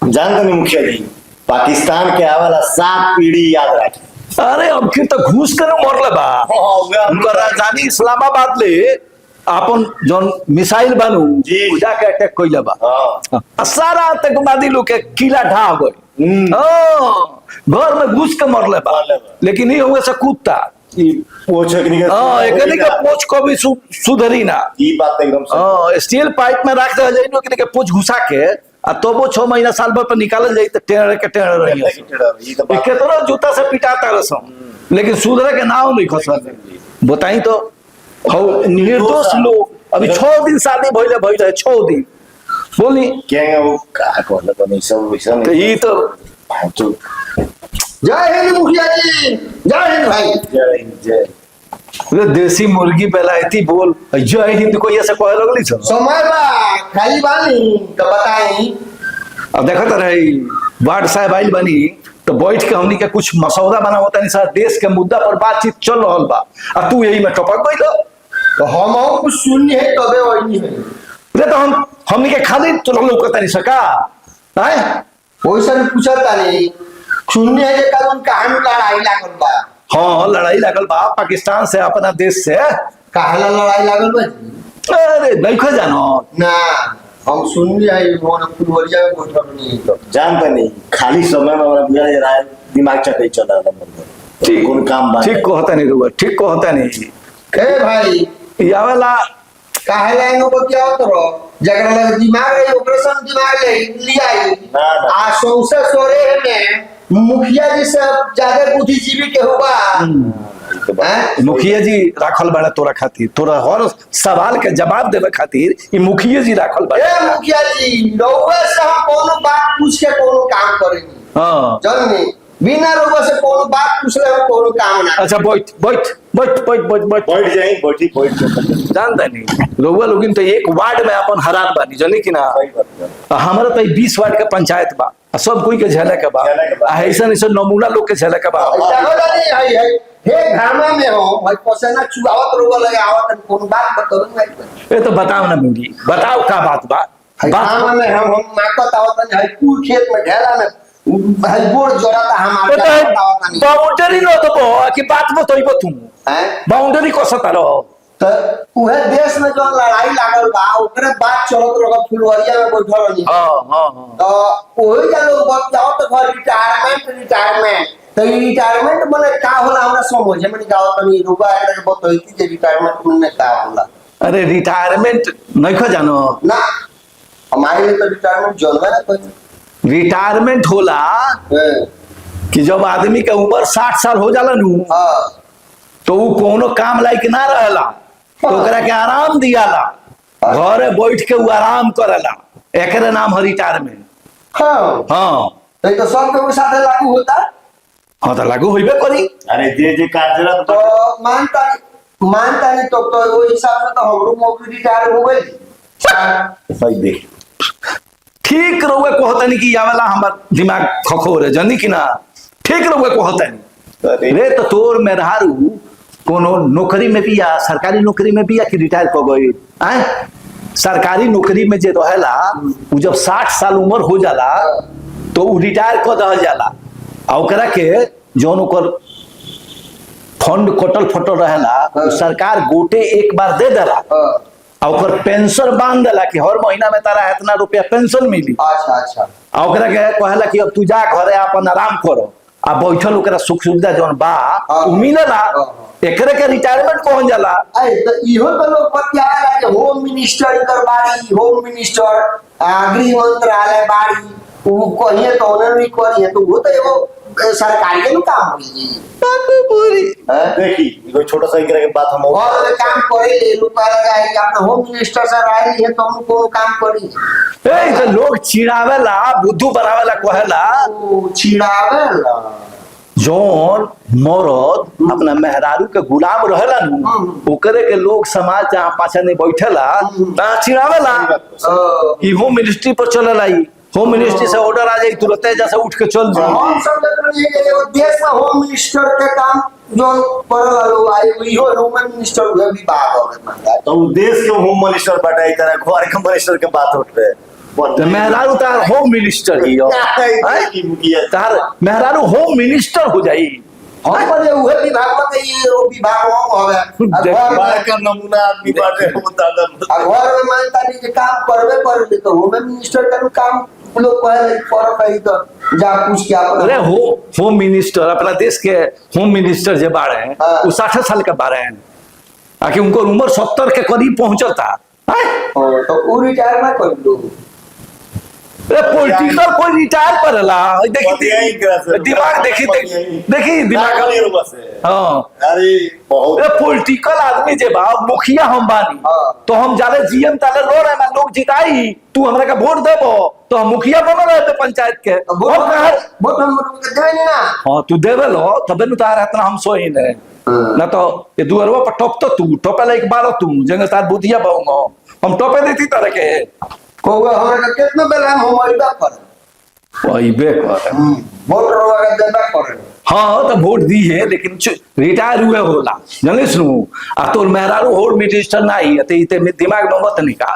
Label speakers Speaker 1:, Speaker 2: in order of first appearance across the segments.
Speaker 1: जानते नहीं मुखिया जी, पाकिस्तान के आवाला 7 पीढ़ी याद रखे।
Speaker 2: अरे अब फिर तो घूस कर मरले बा। उनका राजधानी इस्लामाबाद ले अपन जोन मिसाइल बनू
Speaker 1: जी।
Speaker 2: जाके अटैक कइले बा। सारा आतंकवादी लोग के किला ढा गए। घर में घुस के मरले बा। लेकिन ये हुए से कुत्ता
Speaker 1: पोछ
Speaker 2: एकनी के पोछ को भी सुधरी ना।
Speaker 1: ई बात तो एकदम सही।
Speaker 2: स्टील पाइप में रख दे जाइनो एकनी के पोछ घुसा के आ तबो 6 महीना साल भर पर निकालल जाई त टेढ़ के टेढ़ रही
Speaker 1: ई तो बात
Speaker 2: केतना जूता से पिटाता रसो लेकिन सुधरे के नाव नहीं खसल। बताई तो हो निर्दोष लोग अभी 6 दिन शादी भइले 6 दिन बोली
Speaker 1: क्या वो का कहले तो नहीं सब वैसा
Speaker 2: तो
Speaker 1: नहीं।
Speaker 2: ई तो
Speaker 3: जय हिंद मुखिया जी, जय हिंद भाई।
Speaker 1: जय हिंद, जय।
Speaker 2: रे देसी मुर्गी बेलायती बोल जय हिंद को ऐसे कहे लगली छ।
Speaker 3: समय बा खाली बानी तो बताई।
Speaker 2: अब देखत रही वार्ड साहब आइल बनी तो बैठ के हमनी के कुछ मसौदा बना होता नहीं सारा देश के मुद्दा पर बातचीत चल रहल बा आ तू यही में टपक गइल।
Speaker 3: तो हम कुछ सुननी है तबे वही है।
Speaker 2: रे तो हमनी के खाली तो लौकत नहीं सका हैं।
Speaker 3: वैसा भी पूछा तानी सुननी है कि कल उनका हम लड़ाई लागल बा।
Speaker 2: हाँ लड़ाई लागल बा पाकिस्तान से अपना देश से।
Speaker 3: काहेला लड़ाई लागल बा?
Speaker 2: अरे नहीं खो जानो
Speaker 3: ना हम सुननी है वो फुलवरिया में बैठल नहीं तो
Speaker 1: जानते नहीं खाली समय में हमारा बुझा जा रहा है दिमाग चटे चल रहा है।
Speaker 2: ठीक
Speaker 1: कौन काम बात
Speaker 2: ठीक कहता नहीं रुआ ठीक कहता नहीं।
Speaker 3: ए भाई
Speaker 2: यावेला
Speaker 3: काहेला इनो को क्या होत रो जगह लग दिमाग है ऑपरेशन दिमाग ले लिया
Speaker 1: ना।
Speaker 3: आ सौसे सोरे में मुखिया जी से ज्यादा बुद्धिजीवी के हुआ।
Speaker 2: मुखिया जी राखल बड़ा तोरा खातिर तोरा हर सवाल के जवाब देवे खातिर ई मुखिया जी राखल बड़ा।
Speaker 3: ए मुखिया जी रउवा से हम कोनो बात पूछ के कोनो काम करेंगे।
Speaker 2: हां
Speaker 3: जाननी बिना रउवा से कोनो बात पूछले हम कोनो काम ना।
Speaker 2: अच्छा बैठ बैठ बैठ बैठ बैठ बैठ
Speaker 1: बैठ जाए बैठी बैठ
Speaker 2: जानता नहीं रउवा लोगिन तो एक वार्ड में अपन हरान बानी जानी कि ना।
Speaker 1: सही बात है।
Speaker 2: हमारा तो 20 वार्ड के पंचायत बा सब कोई के झेले के बा ऐसा ऐसा नमूना लोग के झेले के बा।
Speaker 3: जगह नहीं है हे घामा में हो भाई पसेना चुआवत रउवा लगे आवत कोनो बात बताऊं
Speaker 2: ये तो बताओ ना मुंगी बताओ का बात बा
Speaker 3: घामा में हम माकत आवत है पूर खेत में ढेला में भाई बोर जोराता हमारे आवत नहीं
Speaker 2: बाउंड्री न तो कि बात बताइबो तुम
Speaker 3: हैं।
Speaker 2: बाउंड्री कसता रहो
Speaker 3: तो उहे देश में जो लड़ाई लागल बा ओकरे बात चलत रहो फुलवरिया में बैठल रही।
Speaker 2: हां
Speaker 3: तो ओही जा लोग बात जाओ तो घर रिटायरमेंट तो रिटायरमेंट माने का होला हमरा समझ में नहीं गाओ तनी रुपा एकरा के बतईती जे रिटायरमेंट माने का होला।
Speaker 2: अरे रिटायरमेंट नहीं खो जानो
Speaker 3: ना हमारे लिए तो रिटायरमेंट जानबे ना कोई।
Speaker 2: रिटायरमेंट होला कि जब आदमी के उम्र 60 साल हो जाला नु
Speaker 3: हां
Speaker 2: तो वो कोनो काम लायक ना रहेला तो ओकरा के आराम दियाला घरे बैठ के वो आराम करेला एकरे नाम है रिटायरमेंट।
Speaker 3: हां
Speaker 2: हां
Speaker 3: तो सब के साथ लागू होता।
Speaker 2: हाँ तो लागू होइबे करी।
Speaker 1: अरे जे कार्यरत
Speaker 3: तो मानता नहीं तो वो हिसाब से तो हमरो नौकरी रिटायर हो गई।
Speaker 1: सही देख
Speaker 2: ठीक रहुए कहतनी कि यावेला हमर दिमाग खखोर है जानी कि ना ठीक रहुए कहतनी रे तो तोर मेहरारू कोनो नौकरी में भी या सरकारी नौकरी में भी या कि रिटायर कर गई आए सरकारी नौकरी में जे रहेला उ जब 60 साल उम्र हो जाला तो उ रिटायर कर दहल जाला आ ओकरा के जौन ओकर फंड कटल फटल रहेला सरकार गोटे एक बार दे देला आ ओकर पेंशन बांध देला कि हर महीना में तारा इतना रुपया पेंशन मिली।
Speaker 3: अच्छा अच्छा
Speaker 2: आ ओकरा के कहला कि अब तू जा घरे अपन आराम करो आ बैठल ओकरा सुख सुविधा जौन बा उ मिलेला एकरे के रिटायरमेंट कहल जाला।
Speaker 3: अरे तो इहो तो लोग बतियाला कि होम मिनिस्टर कर बाड़ी होम मिनिस्टर गृह मंत्रालय बाड़ी वो कहिए तो उन्होंने भी करिए तो वो तो एगो सरकारी के काम होई
Speaker 2: पूरी
Speaker 1: देखी एगो छोटा सा एकरा के बात हम
Speaker 3: और में काम करे ले लोग कह रहा है कि अपने होम मिनिस्टर से राय लिए तो हम कोनो काम करी।
Speaker 2: ए तो लोग चिढ़ावेला बुद्धू बनावेला कहेला
Speaker 3: ओ छिड़ावेला
Speaker 2: जौन मरद अपना मेहरारू के गुलाम रहेला नु ओकरे के लोग समाज जहां पाछा नहीं बैठेला ता चिढ़ावेला ई होम मिनिस्ट्री पर चलेला ई होम मिनिस्ट्री से ऑर्डर आ जाई तुरंत जैसे उठ के चल जाओ।
Speaker 3: हम सब देखलिए कि एगो देश में होम मिनिस्टर के काम जो पड़ल लो आई इहो होम मिनिस्टर के विभाग हो गए
Speaker 1: तो देश के होम मिनिस्टर बटाई तरह घर के मिनिस्टर के बात उठ रहे
Speaker 2: तो मेहरारू तार होम मिनिस्टर ही हो
Speaker 1: की मुखिया
Speaker 2: तार मेहरारू होम मिनिस्टर हो जाई
Speaker 3: हम पर उहे विभाग में ये वो विभाग हम होवे
Speaker 2: देख,
Speaker 3: घर
Speaker 1: बाहर का नमूना आदमी बाटे बता दो
Speaker 3: में मानता नहीं कि काम करबे करबे तो होम मिनिस्टर का काम लोग कहे फर्क है तो जा पूछ के
Speaker 2: अरे
Speaker 3: आप
Speaker 2: होम मिनिस्टर अपना देश के होम मिनिस्टर जो बारे हैं
Speaker 3: हाँ।
Speaker 2: वो 60 साल के बारे हैं आखिर उनको उम्र 70 के करीब पहुंचता है
Speaker 3: तो वो रिटायर ना कर दो
Speaker 2: पॉलिटिकल कोई रिटायर करेला
Speaker 1: यही करा सर।
Speaker 2: दिमाग देखी देखी दिमाग हाँ
Speaker 1: अरे बहुत
Speaker 2: पॉलिटिकल आदमी जे बा मुखिया हम बानी
Speaker 3: हाँ।
Speaker 2: तो हम जाले जीएम ताले रो रहे ना लोग जिताई तू हमरा का वोट देबो तो हम मुखिया बन रहे थे पंचायत के
Speaker 3: वोट
Speaker 2: हम कहा
Speaker 3: वोट हम के देवे नहीं ना
Speaker 2: हाँ तू देवे लो तबे नु तार इतना हम सोई ने ना तो ये दुअरवा पर टॉप तो तू टॉपे एक बार तू जंग तार बुधिया बाऊंगा हम टॉपे देती तरह के
Speaker 3: कोगा हमरा का कितना बेला हम आइबा कर
Speaker 2: वही बेकर
Speaker 3: वोट रोवा का देबा कर
Speaker 2: हाँ तो वोट दी है लेकिन रिटायर हुए होला जाने सुनू आ तोर मेहरारू होल मिनिस्टर नहीं है इते दिमाग में मत निका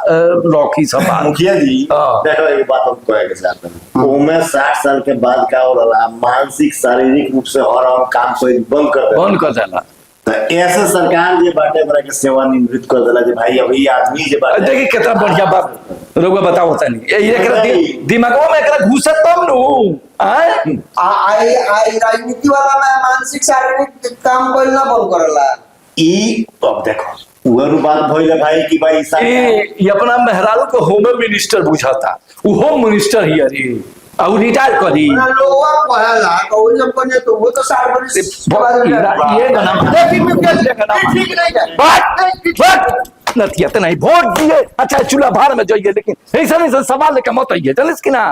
Speaker 2: रॉकी सब बात
Speaker 1: मुखिया जी
Speaker 2: हाँ।
Speaker 1: देखो एक बात हम कहे के चाहते हैं उम्र 60 साल के बाद का होला मानसिक शारीरिक रूप से हर काम कोई बंद कर दे
Speaker 2: बंद कर देला
Speaker 1: तो ऐसे सरकार जे बाटे बड़ा के सेवानिवृत्त कर देला जे भाई अभी आदमी जे बाटे
Speaker 2: देखिए कितना बढ़िया बात रोगा बताओ तनी ये एकरा दिमागो में एकरा घुसे तब नु आय
Speaker 3: आई राजनीति वाला में मानसिक शारीरिक काम कोई ना बंद करला
Speaker 1: ई अब देखो उहरु बात भइले भाई कि भाई
Speaker 2: ये अपना मेहरारू को होम मिनिस्टर बुझाता वो होम मिनिस्टर ही अरे और रिटायर करी
Speaker 3: ना लोवा कहला तो वो जब बने तो वो तो सार्वजनिक
Speaker 2: ये गाना देखी में क्या गाना
Speaker 3: ठीक नहीं है
Speaker 2: बात नतिया तो नहीं वोट दिए अच्छा चूल्हा भार में जाइए लेकिन ऐसा नहीं सवाल लेके मत आइए चलिस कि ना